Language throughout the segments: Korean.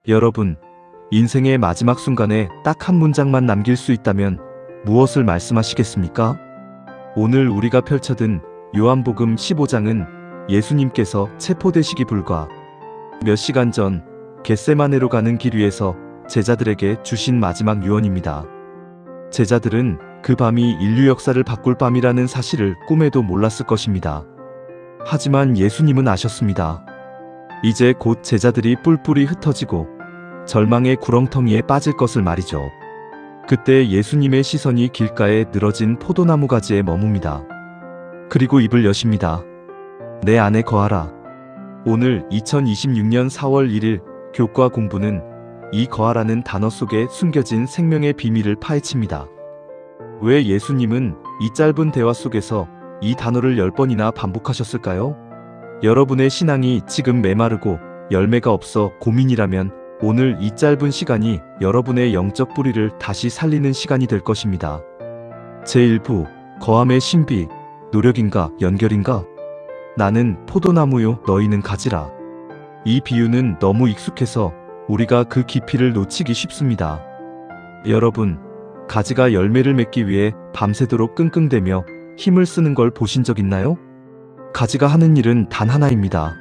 여러분, 인생의 마지막 순간에 딱 한 문장만 남길 수 있다면 무엇을 말씀하시겠습니까? 오늘 우리가 펼쳐든 요한복음 15장은 예수님께서 체포되시기 불과 몇 시간 전 겟세마네로 가는 길 위에서 제자들에게 주신 마지막 유언입니다. 제자들은 그 밤이 인류 역사를 바꿀 밤이라는 사실을 꿈에도 몰랐을 것입니다. 하지만 예수님은 아셨습니다. 이제 곧 제자들이 뿔뿔이 흩어지고 절망의 구렁텅이에 빠질 것을 말이죠. 그때 예수님의 시선이 길가에 늘어진 포도나무 가지에 머뭅니다. 그리고 입을 여십니다. 내 안에 거하라. 오늘 2026년 4월 1일 교과 공부는 이 거하라는 단어 속에 숨겨진 생명의 비밀을 파헤칩니다. 왜 예수님은 이 짧은 대화 속에서 이 단어를 10번이나 반복하셨을까요? 여러분의 신앙이 지금 메마르고 열매가 없어 고민이라면 오늘 이 짧은 시간이 여러분의 영적 뿌리를 다시 살리는 시간이 될 것입니다. 제1부, 거함의 신비, 노력인가 연결인가? 나는 포도나무요, 너희는 가지라. 이 비유는 너무 익숙해서 우리가 그 깊이를 놓치기 쉽습니다. 여러분, 가지가 열매를 맺기 위해 밤새도록 끙끙대며 힘을 쓰는 걸 보신 적 있나요? 가지가 하는 일은 단 하나입니다.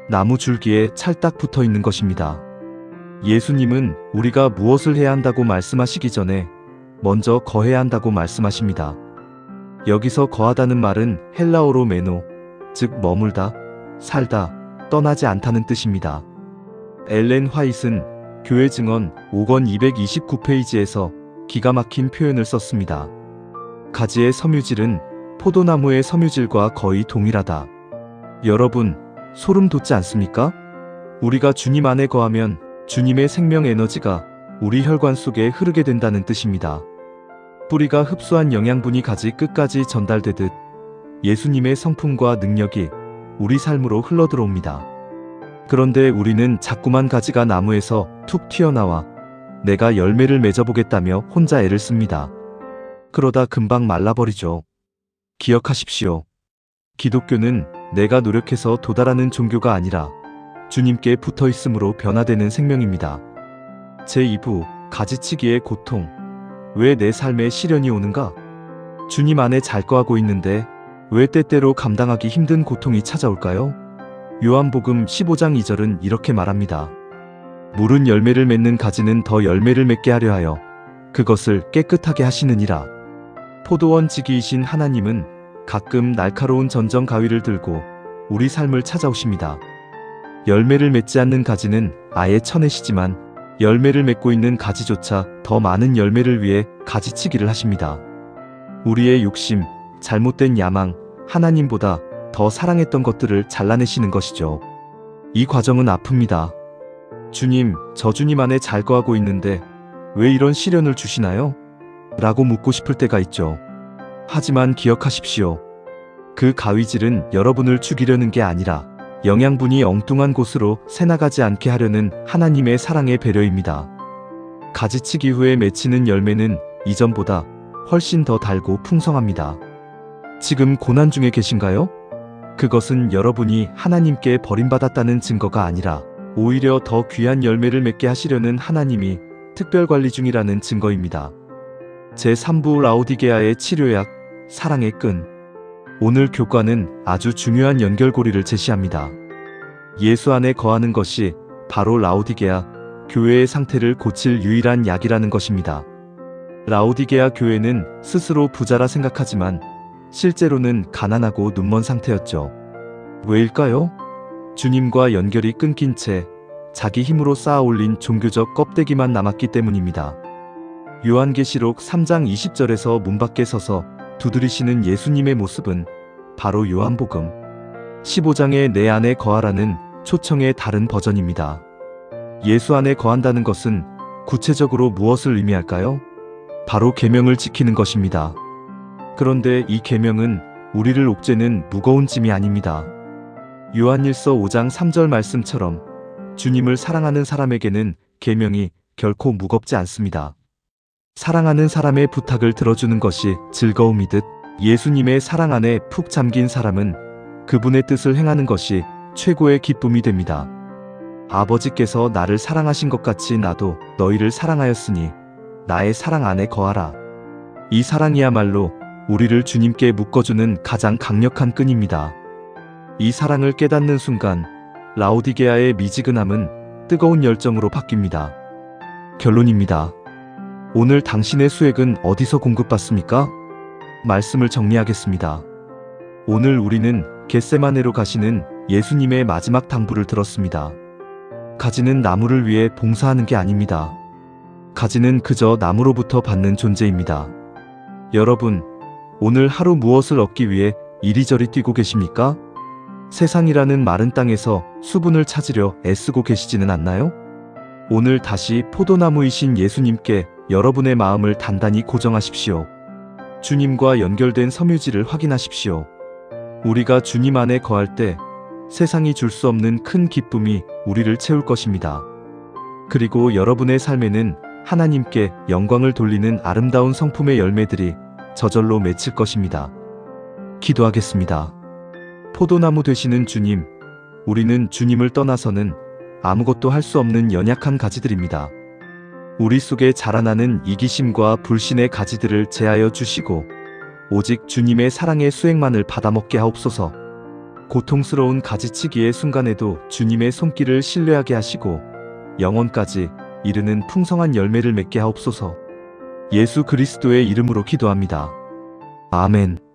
나무 줄기에 찰딱 붙어 있는 것입니다. 예수님은 우리가 무엇을 해야 한다고 말씀하시기 전에 먼저 거해야 한다고 말씀하십니다. 여기서 거하다는 말은 헬라어로 메노, 즉 머물다, 살다, 떠나지 않다는 뜻입니다. 엘렌 화이트는 교회 증언 5권 229페이지에서 기가 막힌 표현을 썼습니다. 가지의 섬유질은 포도나무의 섬유질과 거의 동일하다. 여러분, 소름 돋지 않습니까? 우리가 주님 안에 거하면 주님의 생명 에너지가 우리 혈관 속에 흐르게 된다는 뜻입니다. 뿌리가 흡수한 영양분이 가지 끝까지 전달되듯 예수님의 성품과 능력이 우리 삶으로 흘러들어옵니다. 그런데 우리는 자꾸만 가지가 나무에서 툭 튀어나와 내가 열매를 맺어보겠다며 혼자 애를 씁니다. 그러다 금방 말라버리죠. 기억하십시오. 기독교는 내가 노력해서 도달하는 종교가 아니라 주님께 붙어있음으로 변화되는 생명입니다. 제2부, 가지치기의 고통. 왜 내 삶에 시련이 오는가? 주님 안에 잘 거하고 있는데 왜 때때로 감당하기 힘든 고통이 찾아올까요? 요한복음 15장 2절은 이렇게 말합니다. 무른 열매를 맺는 가지는 더 열매를 맺게 하려 하여 그것을 깨끗하게 하시느니라. 포도원 지기이신 하나님은 가끔 날카로운 전정 가위를 들고 우리 삶을 찾아오십니다. 열매를 맺지 않는 가지는 아예 쳐내시지만 열매를 맺고 있는 가지조차 더 많은 열매를 위해 가지치기를 하십니다. 우리의 욕심, 잘못된 야망, 하나님보다 더 사랑했던 것들을 잘라내시는 것이죠. 이 과정은 아픕니다. 주님, 저 주님 안에 잘 거하고 있는데 왜 이런 시련을 주시나요? 라고 묻고 싶을 때가 있죠. 하지만 기억하십시오. 그 가위질은 여러분을 죽이려는 게 아니라 영양분이 엉뚱한 곳으로 새나가지 않게 하려는 하나님의 사랑의 배려입니다. 가지치기 후에 맺히는 열매는 이전보다 훨씬 더 달고 풍성합니다. 지금 고난 중에 계신가요? 그것은 여러분이 하나님께 버림받았다는 증거가 아니라 오히려 더 귀한 열매를 맺게 하시려는 하나님이 특별관리 중이라는 증거입니다. 제3부, 라오디게아의 치료약, 사랑의 끈. 오늘 교과는 아주 중요한 연결고리를 제시합니다. 예수 안에 거하는 것이 바로 라오디게아 교회의 상태를 고칠 유일한 약이라는 것입니다. 라오디게아 교회는 스스로 부자라 생각하지만 실제로는 가난하고 눈먼 상태였죠. 왜일까요? 주님과 연결이 끊긴 채 자기 힘으로 쌓아 올린 종교적 껍데기만 남았기 때문입니다. 요한계시록 3장 20절에서 문 밖에 서서 두드리시는 예수님의 모습은 바로 요한복음 15장의 내 안에 거하라는 초청의 다른 버전입니다. 예수 안에 거한다는 것은 구체적으로 무엇을 의미할까요? 바로 계명을 지키는 것입니다. 그런데 이 계명은 우리를 옥죄는 무거운 짐이 아닙니다. 요한일서 5장 3절 말씀처럼 주님을 사랑하는 사람에게는 계명이 결코 무겁지 않습니다. 사랑하는 사람의 부탁을 들어주는 것이 즐거움이듯 예수님의 사랑 안에 푹 잠긴 사람은 그분의 뜻을 행하는 것이 최고의 기쁨이 됩니다. 아버지께서 나를 사랑하신 것 같이 나도 너희를 사랑하였으니 나의 사랑 안에 거하라. 이 사랑이야말로 우리를 주님께 묶어주는 가장 강력한 끈입니다. 이 사랑을 깨닫는 순간 라오디게아의 미지근함은 뜨거운 열정으로 바뀝니다. 결론입니다. 오늘 당신의 수액은 어디서 공급받습니까? 말씀을 정리하겠습니다. 오늘 우리는 겟세마네로 가시는 예수님의 마지막 당부를 들었습니다. 가지는 나무를 위해 봉사하는 게 아닙니다. 가지는 그저 나무로부터 받는 존재입니다. 여러분, 오늘 하루 무엇을 얻기 위해 이리저리 뛰고 계십니까? 세상이라는 마른 땅에서 수분을 찾으려 애쓰고 계시지는 않나요? 오늘 다시 포도나무이신 예수님께 여러분의 마음을 단단히 고정하십시오. 주님과 연결된 섬유질을 확인하십시오. 우리가 주님 안에 거할 때 세상이 줄 수 없는 큰 기쁨이 우리를 채울 것입니다. 그리고 여러분의 삶에는 하나님께 영광을 돌리는 아름다운 성품의 열매들이 저절로 맺힐 것입니다. 기도하겠습니다. 포도나무 되시는 주님, 우리는 주님을 떠나서는 아무것도 할 수 없는 연약한 가지들입니다. 우리 속에 자라나는 이기심과 불신의 가지들을 제하여 주시고 오직 주님의 사랑의 수액만을 받아먹게 하옵소서. 고통스러운 가지치기의 순간에도 주님의 손길을 신뢰하게 하시고 영원까지 이르는 풍성한 열매를 맺게 하옵소서. 예수 그리스도의 이름으로 기도합니다. 아멘.